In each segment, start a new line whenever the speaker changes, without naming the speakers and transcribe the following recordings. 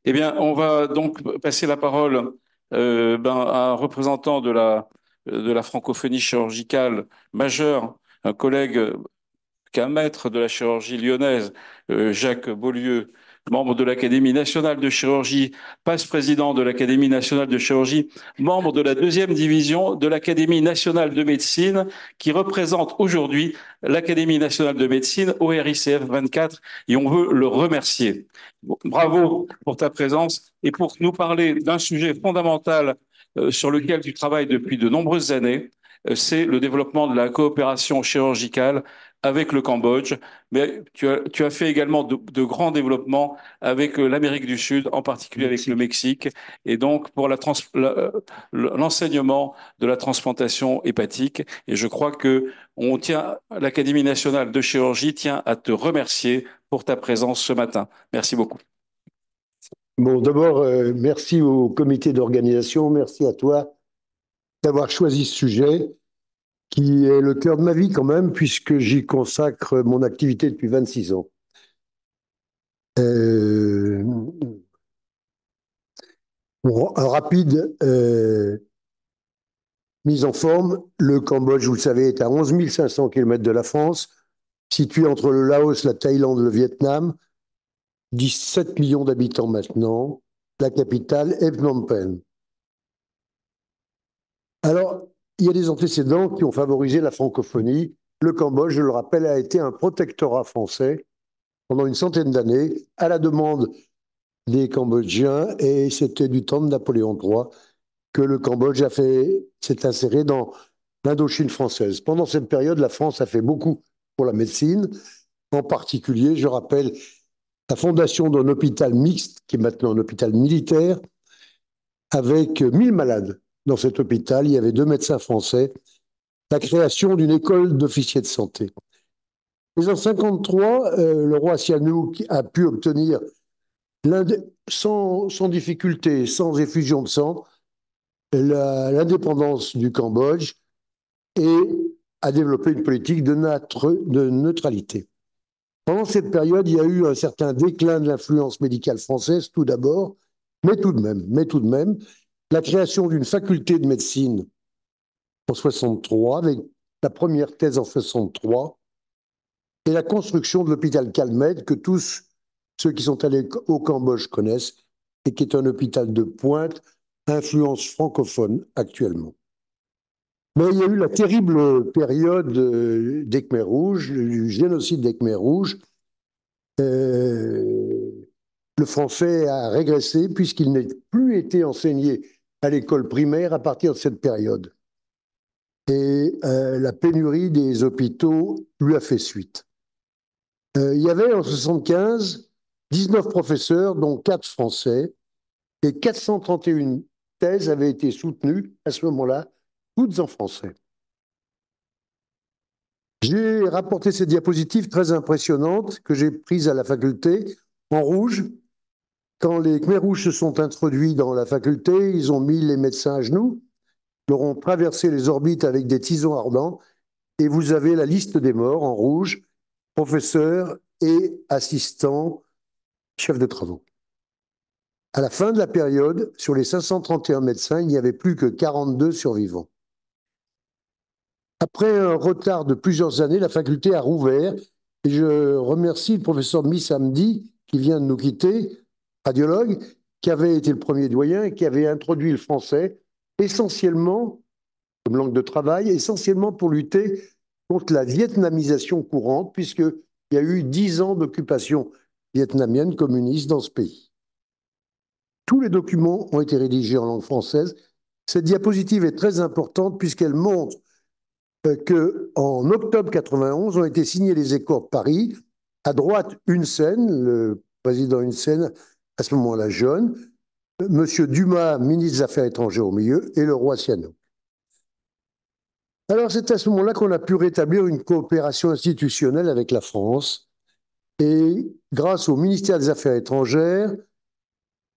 Eh bien, on va donc passer la parole à un représentant de la francophonie chirurgicale majeure, un collègue qu'un maître de la chirurgie lyonnaise, Jacques Beaulieu, membre de l'Académie nationale de chirurgie, passe-président de l'Académie nationale de chirurgie, membre de la deuxième division de l'Académie nationale de médecine, qui représente aujourd'hui l'Académie nationale de médecine au RICF 24, et on veut le remercier. Bravo pour ta présence et pour nous parler d'un sujet fondamental sur lequel tu travailles depuis de nombreuses années, c'est le développement de la coopération chirurgicale avec le Cambodge, mais tu as fait également de grands développements avec l'Amérique du Sud, en particulier avec le Mexique, et donc pour l'enseignement de la transplantation hépatique. Et je crois que l'Académie nationale de chirurgie tient à te remercier pour ta présence ce matin. Merci beaucoup.
Bon, d'abord, merci au comité d'organisation, merci à toi d'avoir choisi ce sujet qui est le cœur de ma vie quand même, puisque j'y consacre mon activité depuis 26 ans. Euh, pour un rapide mise en forme, le Cambodge, vous le savez, est à 11 500 km de la France, situé entre le Laos, la Thaïlande, le Vietnam, 17 millions d'habitants maintenant. La capitale est Phnom Penh. Alors, il y a des antécédents qui ont favorisé la francophonie. Le Cambodge, je le rappelle, a été un protectorat français pendant une centaine d'années, à la demande des Cambodgiens, et c'était du temps de Napoléon III que le Cambodge s'est inséré dans l'Indochine française. Pendant cette période, la France a fait beaucoup pour la médecine. En particulier, je rappelle la fondation d'un hôpital mixte, qui est maintenant un hôpital militaire, avec 1000 malades. Dans cet hôpital, il y avait 2 médecins français, la création d'une école d'officiers de santé. Mais en 1953, le roi Sihanouk a pu obtenir, sans difficulté, sans effusion de sang, l'indépendance du Cambodge et a développé une politique de neutralité. Pendant cette période, il y a eu un certain déclin de l'influence médicale française, tout d'abord, mais tout de même, la création d'une faculté de médecine en 63, avec la première thèse en 63, et la construction de l'hôpital Calmette, que tous ceux qui sont allés au Cambodge connaissent, et qui est un hôpital de pointe, influence francophone actuellement. Mais il y a eu la terrible période des Khmers rouges, du génocide des Khmers rouges. Le français a régressé puisqu'il n'a plus été enseigné à l'école primaire à partir de cette période. Et la pénurie des hôpitaux lui a fait suite. Il y avait en 1975 19 professeurs, dont 4 français, et 431 thèses avaient été soutenues à ce moment-là, toutes en français. J'ai rapporté ces diapositives très impressionnantes que j'ai prises à la faculté en rouge. Quand les Khmers rouges se sont introduits dans la faculté, ils ont mis les médecins à genoux, leur ont traversé les orbites avec des tisons ardents, et vous avez la liste des morts en rouge, professeurs et assistants, chefs de travaux. À la fin de la période, sur les 531 médecins, il n'y avait plus que 42 survivants. Après un retard de plusieurs années, la faculté a rouvert, et je remercie le professeur Miss Hamdi, qui vient de nous quitter, radiologue, qui avait été le premier doyen et qui avait introduit le français, essentiellement, comme langue de travail, essentiellement pour lutter contre la vietnamisation courante, puisqu'il y a eu 10 ans d'occupation vietnamienne communiste dans ce pays. Tous les documents ont été rédigés en langue française. Cette diapositive est très importante puisqu'elle montre qu'en octobre 91 ont été signés les accords de Paris. À droite, Hun Sen, le président Hun Sen, à ce moment-là jeune, Monsieur Dumas, ministre des Affaires étrangères au milieu, et le roi Sihanouk. Alors c'est à ce moment-là qu'on a pu rétablir une coopération institutionnelle avec la France. Et grâce au ministère des Affaires étrangères,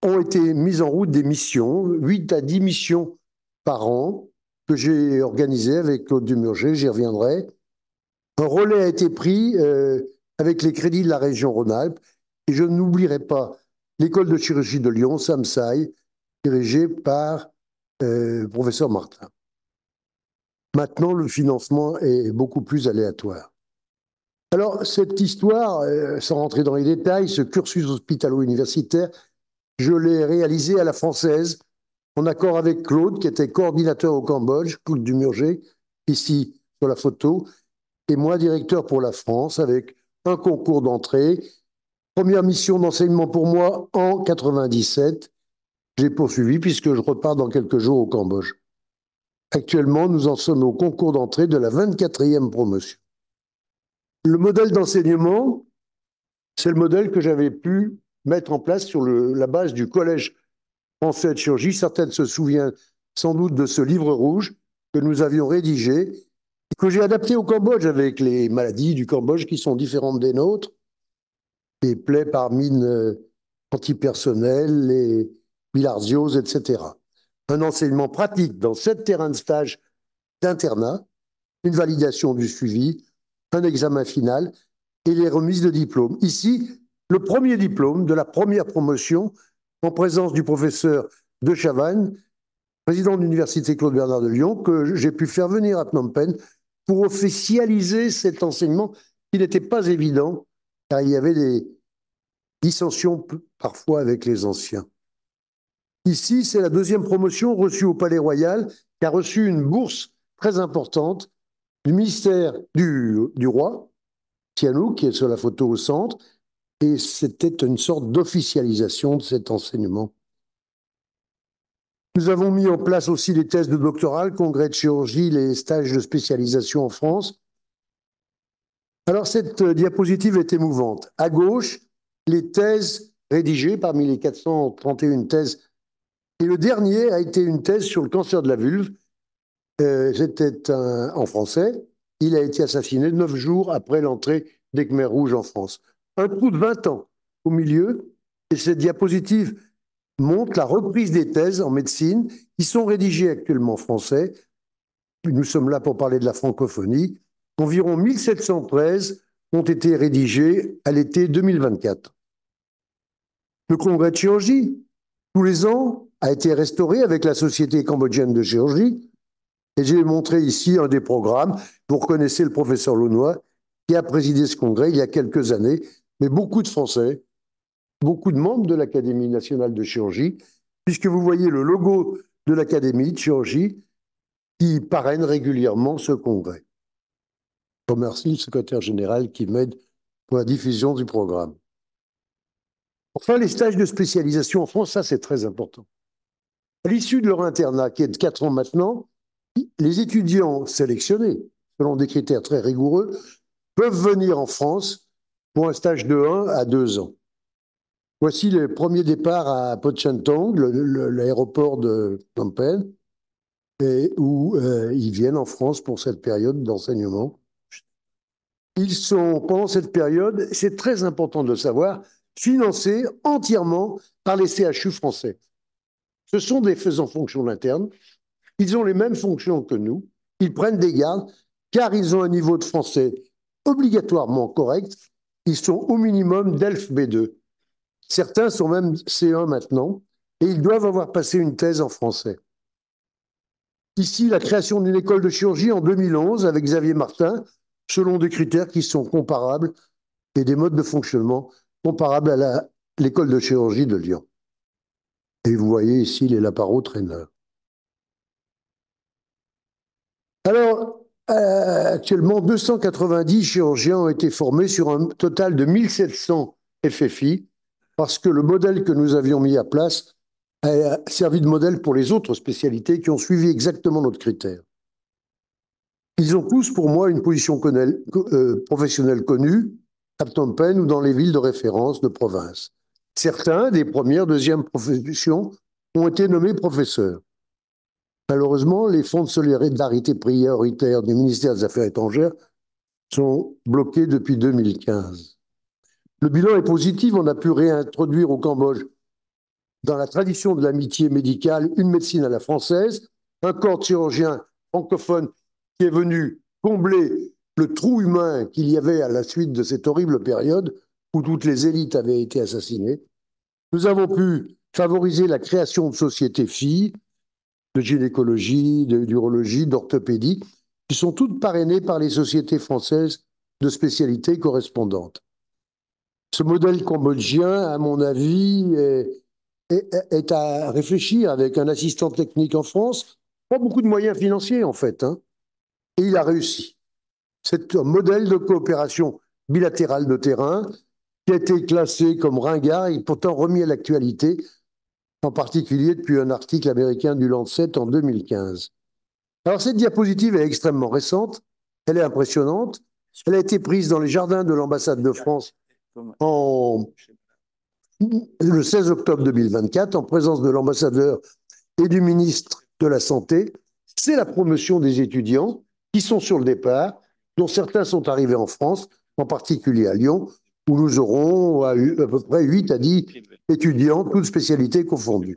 ont été mises en route des missions, 8 à 10 missions par an, que j'ai organisées avec Claude Dumurger, j'y reviendrai. Un relais a été pris avec les crédits de la région Rhône-Alpes, et je n'oublierai pas l'école de chirurgie de Lyon, SAMSAI, dirigée par le professeur Martin. Maintenant, le financement est beaucoup plus aléatoire. Alors, cette histoire, sans rentrer dans les détails, ce cursus hospitalo-universitaire, je l'ai réalisé à la française, en accord avec Claude, qui était coordinateur au Cambodge, Claude Dumurger, ici sur la photo, et moi, directeur pour la France, avec un concours d'entrée. Première mission d'enseignement pour moi en 97. J'ai poursuivi puisque je repars dans quelques jours au Cambodge. Actuellement, nous en sommes au concours d'entrée de la 24e promotion. Le modèle d'enseignement, c'est le modèle que j'avais pu mettre en place sur la base du Collège français de chirurgie. Certaines se souviennent sans doute de ce livre rouge que nous avions rédigé et que j'ai adapté au Cambodge avec les maladies du Cambodge qui sont différentes des nôtres, les plaies par mine antipersonnelles, les bilharzioses, etc. Un enseignement pratique dans 7 terrains de stage d'internat, une validation du suivi, un examen final et les remises de diplômes. Ici, le premier diplôme de la première promotion en présence du professeur de Chavannes, président de l'Université Claude Bernard de Lyon, que j'ai pu faire venir à Phnom Penh pour officialiser cet enseignement qui n'était pas évident, car il y avait des dissensions parfois avec les anciens. Ici, c'est la deuxième promotion reçue au Palais Royal, qui a reçu une bourse très importante du ministère du roi, Sihanouk, qui est sur la photo au centre, et c'était une sorte d'officialisation de cet enseignement. Nous avons mis en place aussi les thèses de doctorat, le congrès de chirurgie, les stages de spécialisation en France. Alors, cette diapositive est émouvante. À gauche, les thèses rédigées parmi les 431 thèses. Et le dernier a été une thèse sur le cancer de la vulve. C'était en français. Il a été assassiné 9 jours après l'entrée des Khmers rouges en France. Un trou de 20 ans au milieu. Et cette diapositive montre la reprise des thèses en médecine qui sont rédigées actuellement en français. Nous sommes là pour parler de la francophonie. Environ 1713 ont été rédigées à l'été 2024. Le congrès de chirurgie, tous les ans, a été restauré avec la Société cambodgienne de chirurgie. Et j'ai montré ici un des programmes. Vous reconnaissez le professeur Launois qui a présidé ce congrès il y a quelques années, mais beaucoup de Français, beaucoup de membres de l'Académie nationale de chirurgie, puisque vous voyez le logo de l'Académie de chirurgie qui parraine régulièrement ce congrès. Je remercie le secrétaire général qui m'aide pour la diffusion du programme. Enfin, les stages de spécialisation en France, ça c'est très important. À l'issue de leur internat, qui est de 4 ans maintenant, les étudiants sélectionnés, selon des critères très rigoureux, peuvent venir en France pour un stage de 1 à 2 ans. Voici le premier départ à Pochentong, l'aéroport de Phnom Penh, et où ils viennent en France pour cette période d'enseignement. Ils sont, pendant cette période, c'est très important de le savoir, financés entièrement par les CHU français. Ce sont des faisans fonctions internes. Ils ont les mêmes fonctions que nous. Ils prennent des gardes car ils ont un niveau de français obligatoirement correct. Ils sont au minimum DELF B2. Certains sont même C1 maintenant et ils doivent avoir passé une thèse en français. Ici, la création d'une école de chirurgie en 2011 avec Xavier Martin, selon des critères qui sont comparables et des modes de fonctionnement comparables à l'école de chirurgie de Lyon. Et vous voyez ici les Laparo-traîneurs. Alors, actuellement, 290 chirurgiens ont été formés sur un total de 1700 FFI, parce que le modèle que nous avions mis à place a servi de modèle pour les autres spécialités qui ont suivi exactement notre critère. Ils ont tous, pour moi, une position professionnelle connue, à Phnom Penh ou dans les villes de référence de province. Certains, des premières, deuxièmes professions, ont été nommés professeurs. Malheureusement, les fonds de solidarité prioritaires du ministère des Affaires étrangères sont bloqués depuis 2015. Le bilan est positif, on a pu réintroduire au Cambodge, dans la tradition de l'amitié médicale, une médecine à la française, un corps de chirurgiens francophones qui est venu combler le trou humain qu'il y avait à la suite de cette horrible période où toutes les élites avaient été assassinées. Nous avons pu favoriser la création de sociétés filles, de gynécologie, d'urologie, d'orthopédie, qui sont toutes parrainées par les sociétés françaises de spécialités correspondantes. Ce modèle cambodgien, à mon avis, est à réfléchir avec un assistant technique en France. Pas beaucoup de moyens financiers, en fait, hein, et il a réussi. C'est un modèle de coopération bilatérale de terrain qui a été classé comme ringard et pourtant remis à l'actualité, en particulier depuis un article américain du Lancet en 2015. Alors cette diapositive est extrêmement récente, elle est impressionnante, elle a été prise dans les jardins de l'ambassade de France le 16 octobre 2024 en présence de l'ambassadeur et du ministre de la Santé. C'est la promotion des étudiants qui sont sur le départ, dont certains sont arrivés en France, en particulier à Lyon, où nous aurons à peu près 8 à 10 étudiants, toutes spécialités confondues.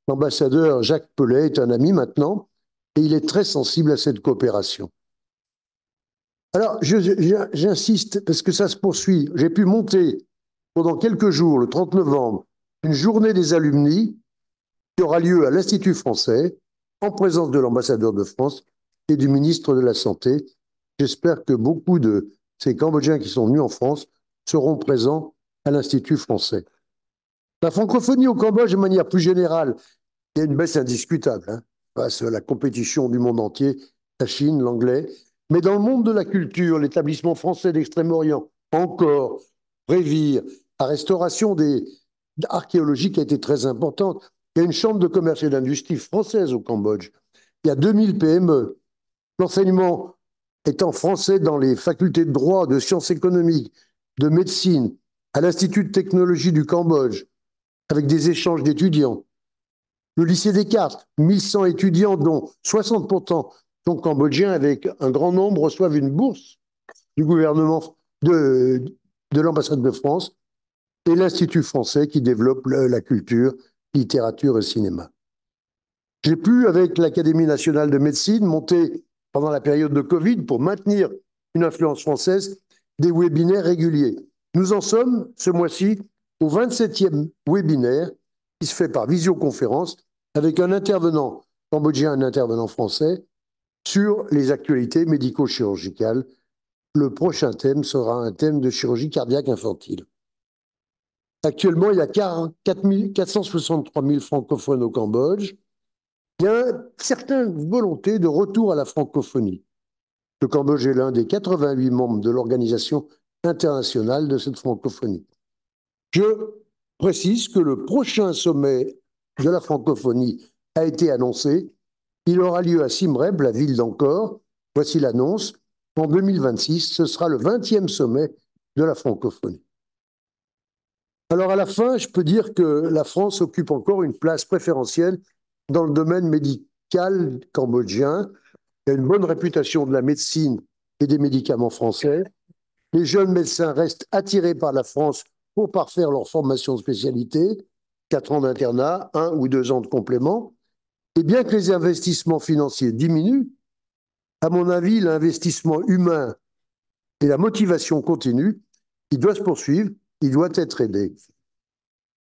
L'ambassadeur Jacques Pellet est un ami maintenant, et il est très sensible à cette coopération. Alors, j'insiste, parce que ça se poursuit. J'ai pu monter pendant quelques jours, le 30 novembre, une journée des alumni qui aura lieu à l'Institut français, en présence de l'ambassadeur de France et du ministre de la Santé. J'espère que beaucoup de ces Cambodgiens qui sont venus en France seront présents à l'Institut français. La francophonie au Cambodge, de manière plus générale, il y a une baisse indiscutable, hein, face à la compétition du monde entier, la Chine, l'anglais. Mais dans le monde de la culture, l'établissement français d'Extrême-Orient, encore, Révire, la restauration archéologique a été très importante. Il y a une chambre de commerce et d'industrie française au Cambodge. Il y a 2000 PME. L'enseignement étant français dans les facultés de droit, de sciences économiques, de médecine, à l'Institut de technologie du Cambodge, avec des échanges d'étudiants. Le lycée Descartes, 1100 étudiants, dont 60% sont cambodgiens, avec un grand nombre reçoivent une bourse du gouvernement de l'ambassade de France, et l'Institut français qui développe la culture, littérature et cinéma. J'ai pu, avec l'Académie nationale de médecine, monter pendant la période de Covid pour maintenir une influence française des webinaires réguliers. Nous en sommes, ce mois-ci, au 27e webinaire qui se fait par visioconférence avec un intervenant cambodgien, un intervenant français sur les actualités médico-chirurgicales. Le prochain thème sera un thème de chirurgie cardiaque infantile. Actuellement, il y a 463 000 francophones au Cambodge. Il y a une certaine volonté de retour à la francophonie. Le Cambodge est l'un des 88 membres de l'Organisation internationale de cette francophonie. Je précise que le prochain sommet de la francophonie a été annoncé. Il aura lieu à Siem Reap, la ville d'Angkor. Voici l'annonce. En 2026, ce sera le 20e sommet de la francophonie. Alors à la fin, je peux dire que la France occupe encore une place préférentielle dans le domaine médical cambodgien. Il y a une bonne réputation de la médecine et des médicaments français. Les jeunes médecins restent attirés par la France pour parfaire leur formation de spécialité, 4 ans d'internat, 1 ou 2 ans de complément. Et bien que les investissements financiers diminuent, à mon avis, l'investissement humain et la motivation continue, il doit se poursuivre, il doit être aidé.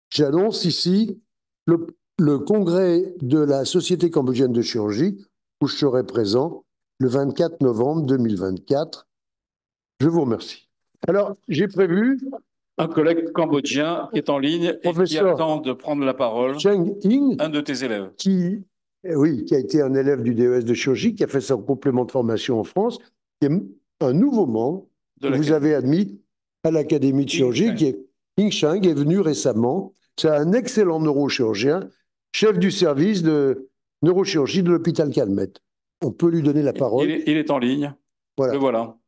J'annonce ici le congrès de la Société cambodgienne de chirurgie, où je serai présent le 24 novembre 2024. Je vous remercie. Alors, j'ai prévu...
Un collègue cambodgien est en ligne et qui attend de prendre la parole.
Cheng Ying,
un de tes élèves.
Qui a été un élève du DES de chirurgie, qui a fait son complément de formation en France, qui est un nouveau membre que vous avez admis à l'Académie de chirurgie, qui est Ying Cheng, est venu récemment. C'est un excellent neurochirurgien, chef du service de neurochirurgie de l'hôpital Calmette. On peut lui donner la parole.
Il est en ligne.
Voilà.
Le voilà.